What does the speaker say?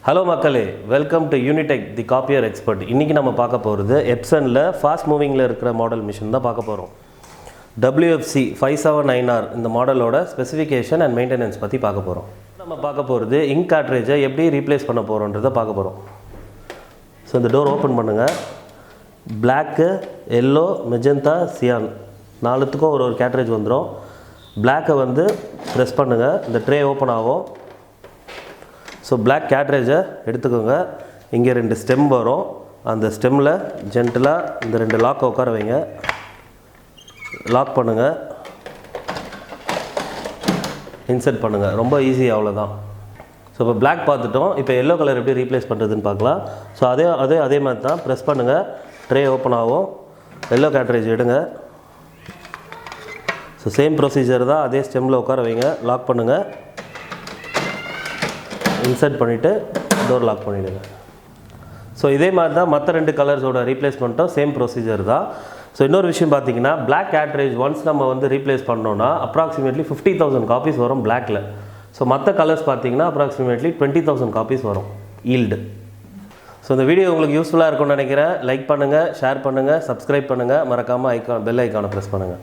Hello மக்களே, welcome to Unitech the copier expert. இன்னைக்கு நம்ம பார்க்க போகிறது எப்சனில் ஃபாஸ்ட் மூவிங்கில் இருக்கிற மாடல் மிஷின் தான் பார்க்க போகிறோம். WFC 579R இந்த மாடலோட ஸ்பெசிஃபிகேஷன் அண்ட் மெயின்டெனன்ஸ் பற்றி பார்க்க போகிறோம். நம்ம பார்க்க போகிறது இங்க் கார்ட்ரேஜை எப்படி ரீப்ளேஸ் பண்ண போகிறோன்றதை பார்க்க போகிறோம். ஸோ இந்த டோர் ஓப்பன் பண்ணுங்கள். பிளாக்கு, எல்லோ, மெஜந்தா, சியான் நாலுத்துக்கும் ஒரு கேட்ரேஜ் வந்துடும். பிளாக்கை வந்து ப்ரெஸ் பண்ணுங்கள், இந்த ட்ரே ஓப்பன் ஆகும். ஸோ பிளாக் கேட்ரேஜை எடுத்துக்கோங்க. இங்கே 2 ஸ்டெம் வரும். அந்த ஸ்டெம்மில் ஜென்டலாக இந்த 2 லாக்கை உட்கார வைங்க. லாக் பண்ணுங்கள், இன்சர்ட் பண்ணுங்கள். ரொம்ப ஈஸி, அவ்வளோதான். ஸோ இப்போ பிளாக் பார்த்துட்டோம். இப்போ எல்லோ கலர் எப்படி ரீப்ளேஸ் பண்ணுறதுன்னு பார்க்கலாம். ஸோ அதே மாதிரி தான் ப்ரெஸ் பண்ணுங்கள், ட்ரே ஓப்பன் ஆகும். எல்லோ கேட்ரேஜ் எடுங்க. ஸோ சேம் ப்ரொசீஜர் தான். அதே ஸ்டெம்மில் உட்கார வைங்க, லாக் பண்ணுங்கள், இன்சர்ட் பண்ணிவிட்டு டோர் லாக் பண்ணிவிடுங்க. ஸோ இதே மாதிரி தான் மற்ற 2 கலர்ஸோட ரீப்ளேஸ்மெண்ட்டும் சேம் ப்ரொசீஜர் தான். ஸோ இன்னொரு விஷயம் பார்த்தீங்கன்னா, பிளாக் கேட்ரேஜ் ஒன்ஸ் நம்ம வந்து ரீப்ளேஸ் பண்ணோன்னா அப்ராக்சிமேட்லி 50,000 காப்பீஸ் வரும் பிளாக்கில். ஸோ மற்ற கலர்ஸ் பார்த்தீங்கன்னா அப்ராக்சிமேட்லி 20,000 காப்பீஸ் வரும் ஈல்டு. ஸோ இந்த வீடியோ உங்களுக்கு யூஸ்ஃபுல்லாக இருக்கும்னு நினைக்கிறேன். லைக் பண்ணுங்கள், ஷேர் பண்ணுங்கள், சப்ஸ்கிரைப் பண்ணுங்கள், மறக்காமல் பெல் ஐக்கானை ப்ரெஸ் பண்ணுங்கள்.